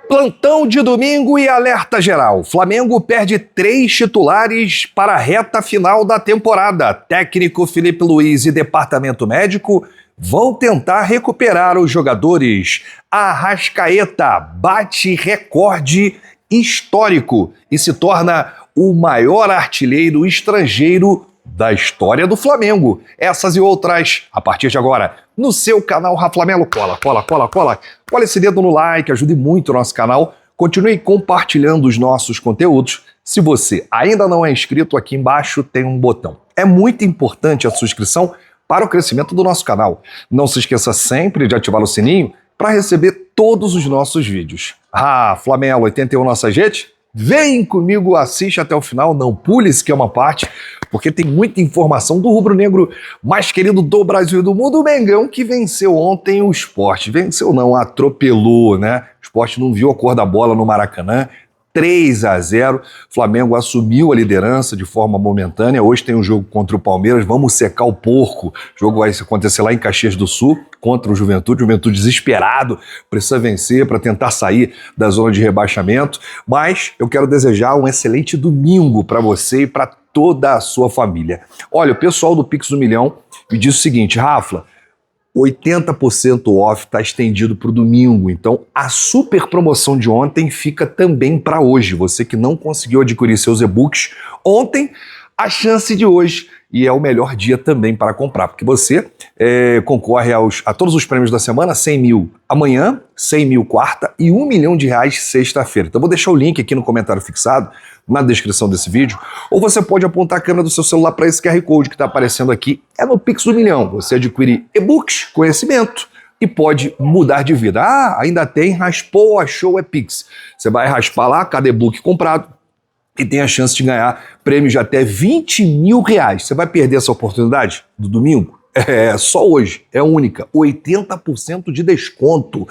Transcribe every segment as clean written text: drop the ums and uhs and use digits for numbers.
Plantão de domingo e alerta geral. Flamengo perde 3 titulares para a reta final da temporada. Técnico Felipe Luiz e departamento médico vão tentar recuperar os jogadores. Arrascaeta bate recorde histórico e se torna o maior artilheiro estrangeiro da história do Flamengo. Essas e outras, a partir de agora, no seu canal Raflamelo. Cola esse dedo no like, ajude muito o nosso canal. Continue compartilhando os nossos conteúdos. Se você ainda não é inscrito, aqui embaixo tem um botão. É muito importante a sua inscrição para o crescimento do nosso canal. Não se esqueça sempre de ativar o sininho para receber todos os nossos vídeos. Flamelo 81 nossa gente, vem comigo, assiste até o final, não pule esquema parte, porque tem muita informação do rubro-negro mais querido do Brasil e do mundo, o Mengão, que venceu ontem o Sport. Venceu não, atropelou, né? O Sport não viu a cor da bola no Maracanã. 3-0, Flamengo assumiu a liderança de forma momentânea. Hoje tem um jogo contra o Palmeiras, vamos secar o porco. O jogo vai acontecer lá em Caxias do Sul, contra o Juventude. Juventude desesperado, precisa vencer para tentar sair da zona de rebaixamento. Mas eu quero desejar um excelente domingo para você e para toda a sua família. Olha, o pessoal do Pix do Milhão me disse o seguinte: Rafa, 80% off está estendido para o domingo, então a super promoção de ontem fica também para hoje. Você que não conseguiu adquirir seus e-books ontem, a chance de hoje, e é o melhor dia também para comprar, porque você concorre a todos os prêmios da semana, 100 mil amanhã, 100 mil quarta e R$1 milhão sexta-feira. Então vou deixar o link aqui no comentário fixado, na descrição desse vídeo, ou você pode apontar a câmera do seu celular para esse QR Code que está aparecendo aqui, é no Pix do Milhão. Você adquire e-books, conhecimento e pode mudar de vida. Ainda tem raspou, achou, é Pix. Você vai raspar lá, cada e-book comprado, e tem a chance de ganhar prêmios de até R$20 mil. Você vai perder essa oportunidade do domingo? Só hoje, é única, 80% de desconto.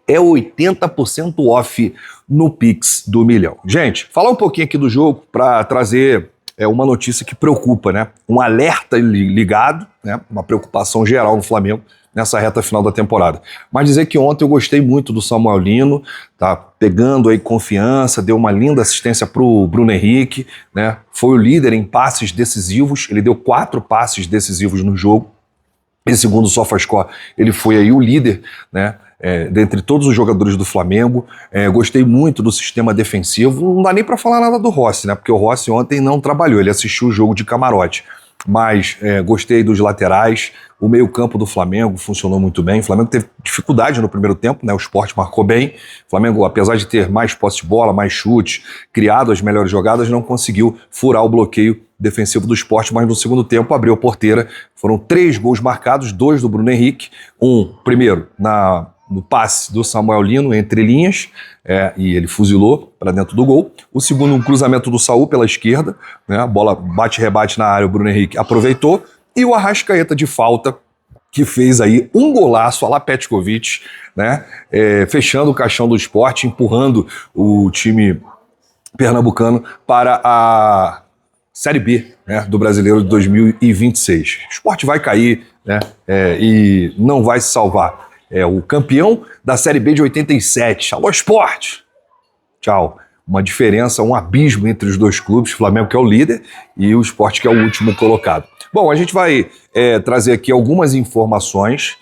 É 80% off no Pix do Milhão. Gente, falar um pouquinho aqui do jogo para trazer uma notícia que preocupa, né? Um alerta ligado, né? Uma preocupação geral no Flamengo nessa reta final da temporada. Mas dizer que ontem eu gostei muito do Samuel Lino, tá pegando aí confiança, deu uma linda assistência pro Bruno Henrique, né? Foi o líder em passes decisivos, ele deu 4 passes decisivos no jogo. E segundo o SofaScore, ele foi aí o líder, né? Dentre todos os jogadores do Flamengo. Gostei muito do sistema defensivo. Não dá nem para falar nada do Rossi, né? Porque o Rossi ontem não trabalhou, ele assistiu o jogo de camarote. Mas gostei dos laterais, o meio-campo do Flamengo funcionou muito bem. O Flamengo teve dificuldade no primeiro tempo, né? O Sport marcou bem. O Flamengo, apesar de ter mais posse de bola, mais chute, criado as melhores jogadas, não conseguiu furar o bloqueio defensivo do Sport, mas no segundo tempo abriu a porteira. Foram 3 gols marcados, 2 do Bruno Henrique, primeiro no passe do Samuel Lino, entre linhas, e ele fuzilou para dentro do gol. O segundo, um cruzamento do Saul pela esquerda, né? A bola bate-rebate na área, o Bruno Henrique aproveitou. E o Arrascaeta de falta, que fez aí um golaço a la Petkovic, né? Fechando o caixão do Sport, empurrando o time pernambucano para a Série B, né, do Brasileiro de 2026. O Sport vai cair, né? E não vai se salvar. O campeão da Série B de 87. Alô, Sport! Tchau. Uma diferença, um abismo entre os dois clubes, o Flamengo que é o líder e o Sport que é o último colocado. Bom, a gente vai trazer aqui algumas informações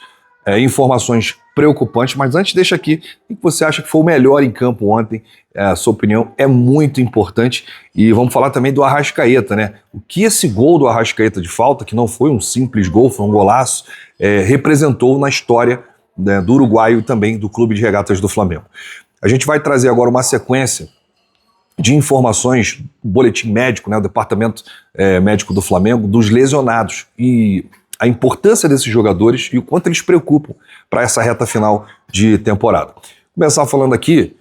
preocupantes, mas antes deixa aqui o que você acha que foi o melhor em campo ontem. A sua opinião é muito importante e vamos falar também do Arrascaeta, né? O que esse gol do Arrascaeta de falta, que não foi um simples gol, foi um golaço, representou na história, né, do uruguaio e também do Clube de Regatas do Flamengo. A gente vai trazer agora uma sequência de informações do boletim médico, né, do departamento médico do Flamengo, dos lesionados e a importância desses jogadores e o quanto eles preocupam para essa reta final de temporada. Vou começar falando aqui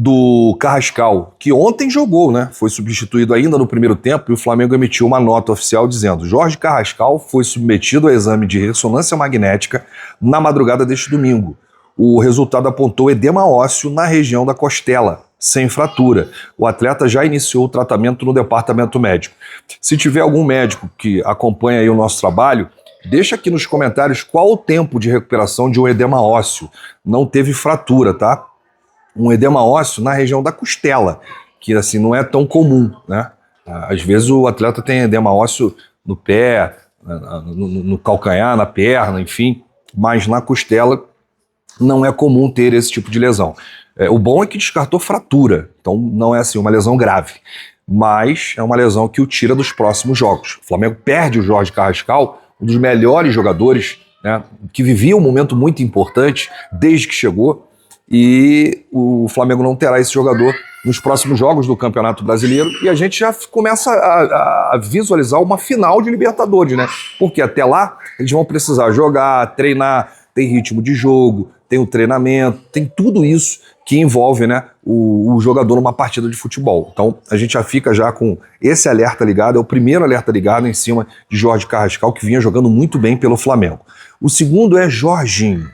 do Carrascal, que ontem jogou, né? Foi substituído ainda no primeiro tempo e o Flamengo emitiu uma nota oficial dizendo: Jorge Carrascal foi submetido a exame de ressonância magnética na madrugada deste domingo. O resultado apontou edema ósseo na região da costela, sem fratura. O atleta já iniciou o tratamento no departamento médico. Se tiver algum médico que acompanha aí o nosso trabalho, deixa aqui nos comentários qual o tempo de recuperação de um edema ósseo. Não teve fratura, tá? um edema ósseo na região da costela, que assim não é tão comum, né? Às vezes o atleta tem edema ósseo no pé, no calcanhar, na perna, enfim, mas na costela não é comum ter esse tipo de lesão. O bom é que descartou fratura, então não é assim uma lesão grave, mas é uma lesão que o tira dos próximos jogos. O Flamengo perde o Jorge Carrascal, um dos melhores jogadores, né, que vivia um momento muito importante desde que chegou, e o Flamengo não terá esse jogador nos próximos jogos do Campeonato Brasileiro, e a gente já começa a visualizar uma final de Libertadores, né? Porque até lá eles vão precisar jogar, treinar, tem ritmo de jogo, tem o treinamento, tem tudo isso que envolve, né, o jogador numa partida de futebol. Então a gente já fica já com esse alerta ligado, é o primeiro alerta ligado em cima de Jorge Carrascal, que vinha jogando muito bem pelo Flamengo. O segundo é Jorginho.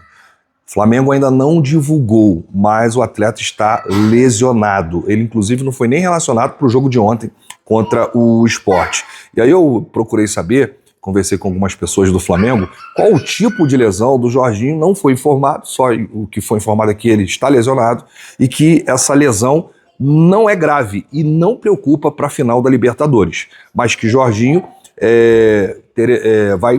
O Flamengo ainda não divulgou, mas o atleta está lesionado. Ele, inclusive, não foi nem relacionado para o jogo de ontem contra o Sport. E aí eu procurei saber, conversei com algumas pessoas do Flamengo, qual o tipo de lesão do Jorginho. Não foi informado, só o que foi informado é que ele está lesionado e que essa lesão não é grave e não preocupa para a final da Libertadores, mas que Jorginho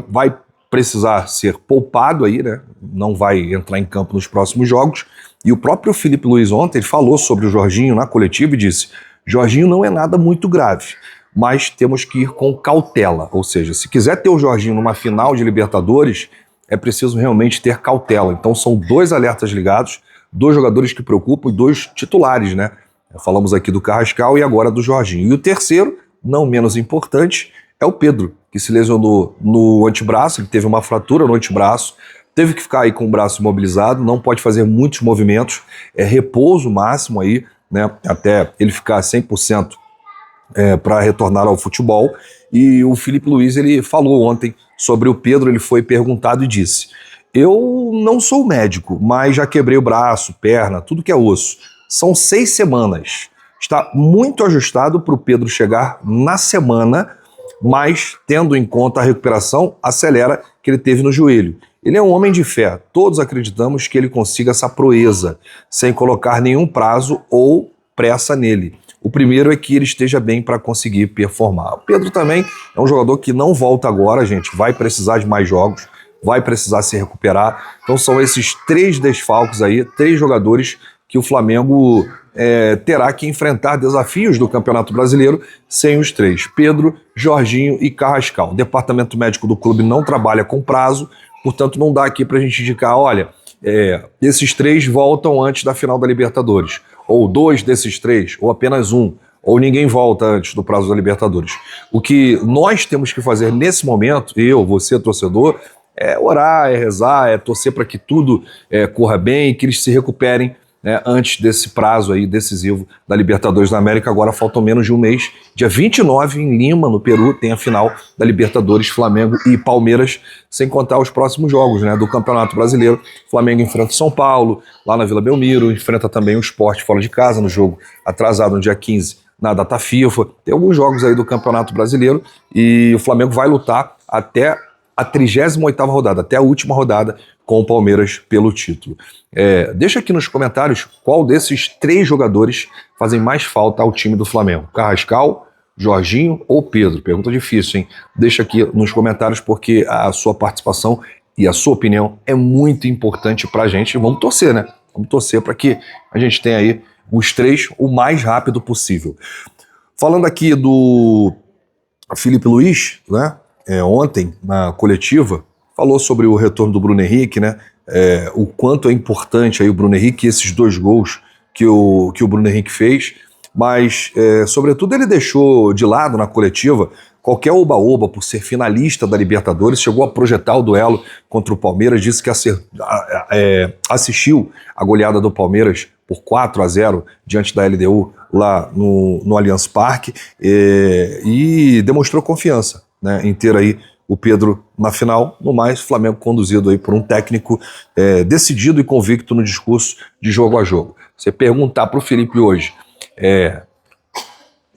vai precisar ser poupado aí, né? Não vai entrar em campo nos próximos jogos. E o próprio Filipe Luiz ontem ele falou sobre o Jorginho na coletiva e disse: Jorginho não é nada muito grave, mas temos que ir com cautela. Ou seja, se quiser ter o Jorginho numa final de Libertadores, é preciso realmente ter cautela. Então são dois alertas ligados, dois jogadores que preocupam e dois titulares, né? Falamos aqui do Carrascal e agora do Jorginho. E o terceiro, não menos importante, é o Pedro, que se lesionou no antebraço. Ele teve uma fratura no antebraço, teve que ficar aí com o braço imobilizado, não pode fazer muitos movimentos, é repouso máximo aí, né, até ele ficar 100% para retornar ao futebol. E o Filipe Luiz, ele falou ontem sobre o Pedro, ele foi perguntado e disse: eu não sou médico, mas já quebrei o braço, perna, tudo que é osso. São 6 semanas. Está muito ajustado para o Pedro chegar na semana, mas tendo em conta a recuperação, acelera que ele teve no joelho. Ele é um homem de fé, todos acreditamos que ele consiga essa proeza, sem colocar nenhum prazo ou pressa nele. O primeiro é que ele esteja bem para conseguir performar. O Pedro também é um jogador que não volta agora, gente, vai precisar de mais jogos, vai precisar se recuperar. Então são esses 3 desfalques aí, 3 jogadores que o Flamengo terá que enfrentar desafios do Campeonato Brasileiro sem os 3, Pedro, Jorginho e Carrascal. O departamento médico do clube não trabalha com prazo, portanto não dá aqui para a gente indicar, olha, esses 3 voltam antes da final da Libertadores, ou 2 desses 3, ou apenas 1, ou ninguém volta antes do prazo da Libertadores. O que nós temos que fazer nesse momento, eu, você, torcedor, é orar, é rezar, é torcer para que tudo corra bem e que eles se recuperem, né, antes desse prazo aí decisivo da Libertadores da América. Agora faltam menos de um mês. Dia 29, em Lima, no Peru, tem a final da Libertadores, Flamengo e Palmeiras, sem contar os próximos jogos, né, do Campeonato Brasileiro. Flamengo enfrenta o São Paulo, lá na Vila Belmiro, enfrenta também o Sport fora de casa, no jogo atrasado no dia 15, na data FIFA. Tem alguns jogos aí do Campeonato Brasileiro e o Flamengo vai lutar até a 38ª rodada, até a última rodada, com o Palmeiras pelo título. Deixa aqui nos comentários qual desses 3 jogadores fazem mais falta ao time do Flamengo. Carrascal, Jorginho ou Pedro? Pergunta difícil, hein? Deixa aqui nos comentários porque a sua participação e a sua opinião é muito importante pra gente. Vamos torcer, né? Vamos torcer para que a gente tenha aí os 3 o mais rápido possível. Falando aqui do Filipe Luiz, né? Ontem, na coletiva, falou sobre o retorno do Bruno Henrique, né? O quanto é importante aí o Bruno Henrique e esses 2 gols que o Bruno Henrique fez, mas, sobretudo, ele deixou de lado na coletiva qualquer oba-oba por ser finalista da Libertadores, chegou a projetar o duelo contra o Palmeiras, disse que assistiu a goleada do Palmeiras por 4-0 diante da LDU lá no Allianz Parque, e demonstrou confiança, né, em ter aí o Pedro na final. No mais, Flamengo conduzido aí por um técnico decidido e convicto no discurso de jogo a jogo. Você perguntar para o Felipe hoje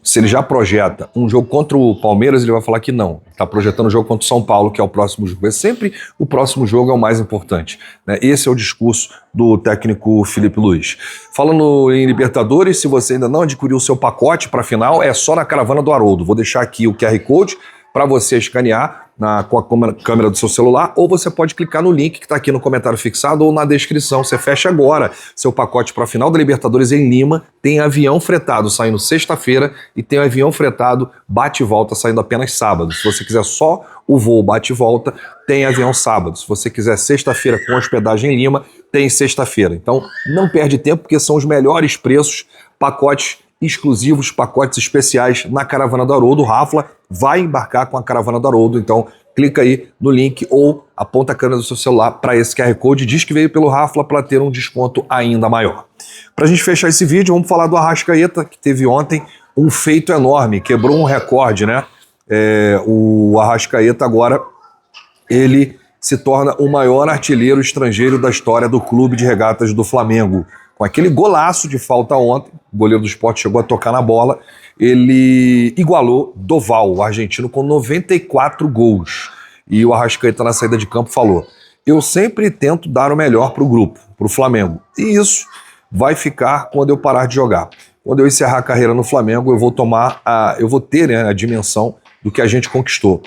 Se ele já projeta um jogo contra o Palmeiras, ele vai falar que não. Está projetando o jogo contra o São Paulo, que é o próximo jogo. É sempre o próximo jogo é o mais importante, né? Esse é o discurso do técnico Filipe Luiz. Falando em Libertadores, se você ainda não adquiriu o seu pacote para a final, é só na Caravana do Haroldo. Vou deixar aqui o QR Code para você escanear com a câmera do seu celular, ou você pode clicar no link que está aqui no comentário fixado ou na descrição. Você fecha agora seu pacote para a final da Libertadores em Lima, tem avião fretado saindo sexta-feira e tem avião fretado bate e volta saindo apenas sábado. Se você quiser só o voo bate e volta, tem avião sábado. Se você quiser sexta-feira com hospedagem em Lima, tem sexta-feira. Então não perde tempo, porque são os melhores preços, pacotes exclusivos, pacotes especiais na Caravana do Haroldo. O Rafla vai embarcar com a Caravana do Haroldo, então clica aí no link ou aponta a câmera do seu celular para esse QR Code, diz que veio pelo Rafla para ter um desconto ainda maior. Para a gente fechar esse vídeo, vamos falar do Arrascaeta, que teve ontem um feito enorme, quebrou um recorde, né? O Arrascaeta agora, ele se torna o maior artilheiro estrangeiro da história do Clube de Regatas do Flamengo. Com aquele golaço de falta ontem, o goleiro do Sport chegou a tocar na bola, ele igualou Doval, o argentino, com 94 gols. E o Arrascaeta, na saída de campo, falou: eu sempre tento dar o melhor para o grupo, para o Flamengo. E isso vai ficar quando eu parar de jogar. Quando eu encerrar a carreira no Flamengo, eu vou ter, né, a dimensão do que a gente conquistou.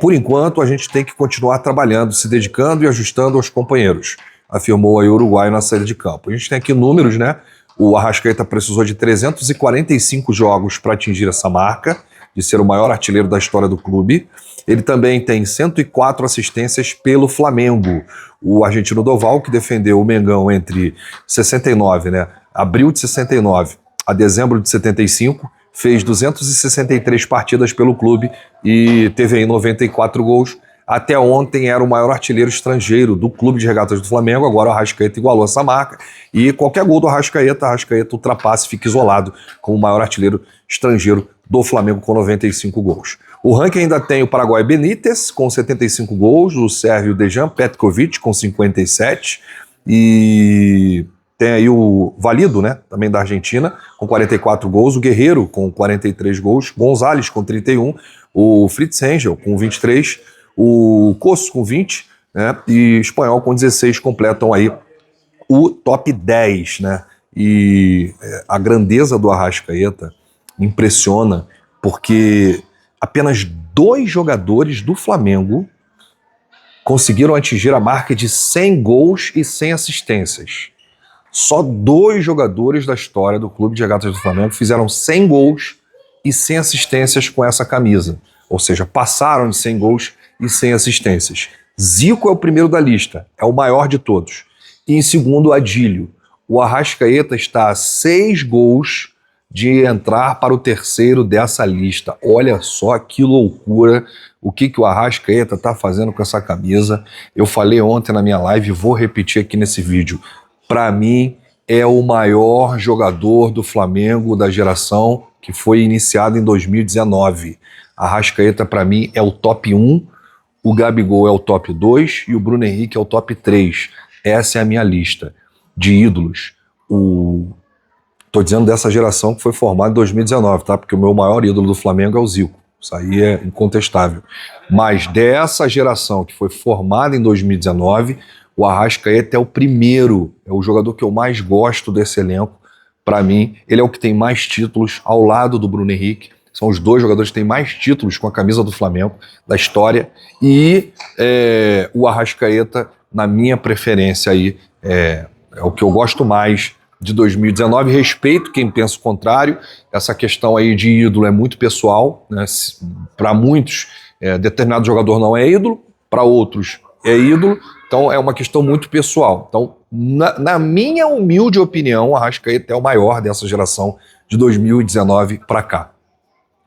Por enquanto, a gente tem que continuar trabalhando, se dedicando e ajustando aos companheiros, afirmou aí o uruguaio na saída de campo. A gente tem aqui números, né? O Arrascaeta precisou de 345 jogos para atingir essa marca, de ser o maior artilheiro da história do clube. Ele também tem 104 assistências pelo Flamengo. O argentino Doval, que defendeu o Mengão entre 69, né, abril de 69 a dezembro de 75, fez 263 partidas pelo clube e teve aí 94 gols. Até ontem era o maior artilheiro estrangeiro do Clube de Regatas do Flamengo, agora o Arrascaeta igualou essa marca, e qualquer gol do Arrascaeta ultrapassa e fica isolado como o maior artilheiro estrangeiro do Flamengo com 95 gols. O ranking ainda tem o Paraguai Benítez com 75 gols, o sérvio Dejan Petkovic com 57, e tem aí o Valido, né, também da Argentina, com 44 gols, o Guerreiro com 43 gols, Gonzalez com 31, o Fritz Angel com 23, o Coço com 20, né, e o Espanhol com 16 completam aí o top 10, né? E a grandeza do Arrascaeta impressiona, porque apenas 2 jogadores do Flamengo conseguiram atingir a marca de 100 gols e 100 assistências. Só 2 jogadores da história do Clube de Regatas do Flamengo fizeram 100 gols e 100 assistências com essa camisa. Ou seja, passaram de 100 gols e 100 assistências. Zico é o primeiro da lista, é o maior de todos. E em segundo, Adílio. O Arrascaeta está a 6 gols de entrar para o terceiro dessa lista. Olha só que loucura o que o Arrascaeta está fazendo com essa camisa. Eu falei ontem na minha live e vou repetir aqui nesse vídeo. Para mim, é o maior jogador do Flamengo da geração que foi iniciada em 2019. Arrascaeta, para mim, é o top 1, o Gabigol é o top 2 e o Bruno Henrique é o top 3. Essa é a minha lista de ídolos. Tô dizendo dessa geração que foi formada em 2019, tá? Porque o meu maior ídolo do Flamengo é o Zico. Isso aí é incontestável. Mas dessa geração que foi formada em 2019, o Arrascaeta é o primeiro, é o jogador que eu mais gosto desse elenco. Para mim, ele é o que tem mais títulos ao lado do Bruno Henrique. São os 2 jogadores que têm mais títulos com a camisa do Flamengo, da história. E o Arrascaeta, na minha preferência, aí, é o que eu gosto mais de 2019. Respeito quem pensa o contrário. Essa questão aí de ídolo é muito pessoal, né? Para muitos, determinado jogador não é ídolo, para outros é ídolo. Então é uma questão muito pessoal. Então, na minha humilde opinião, o Arrascaeta é o maior dessa geração de 2019 para cá.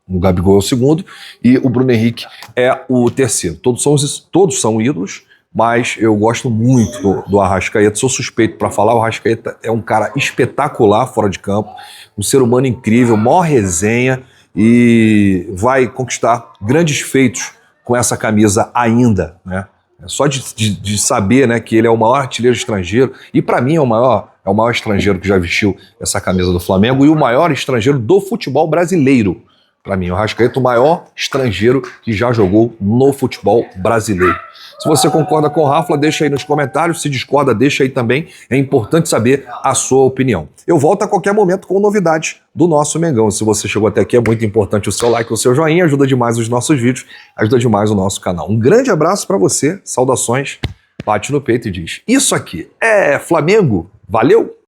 O Gabigol é o segundo e o Bruno Henrique é o terceiro. Todos são ídolos, mas eu gosto muito do Arrascaeta. Sou suspeito para falar. O Arrascaeta é um cara espetacular fora de campo, um ser humano incrível, maior resenha, e vai conquistar grandes feitos com essa camisa ainda, né? Só de saber, né, que ele é o maior artilheiro estrangeiro, e para mim é o maior é o maior estrangeiro que já vestiu essa camisa do Flamengo e o maior estrangeiro do futebol brasileiro. Para mim, o Arrascaeta, o maior estrangeiro que já jogou no futebol brasileiro. Se você concorda com o Rafa, deixa aí nos comentários. Se discorda, deixa aí também. É importante saber a sua opinião. Eu volto a qualquer momento com novidades do nosso Mengão. Se você chegou até aqui, é muito importante o seu like, o seu joinha. Ajuda demais os nossos vídeos, ajuda demais o nosso canal. Um grande abraço para você. Saudações. Bate no peito e diz: isso aqui é Flamengo. Valeu!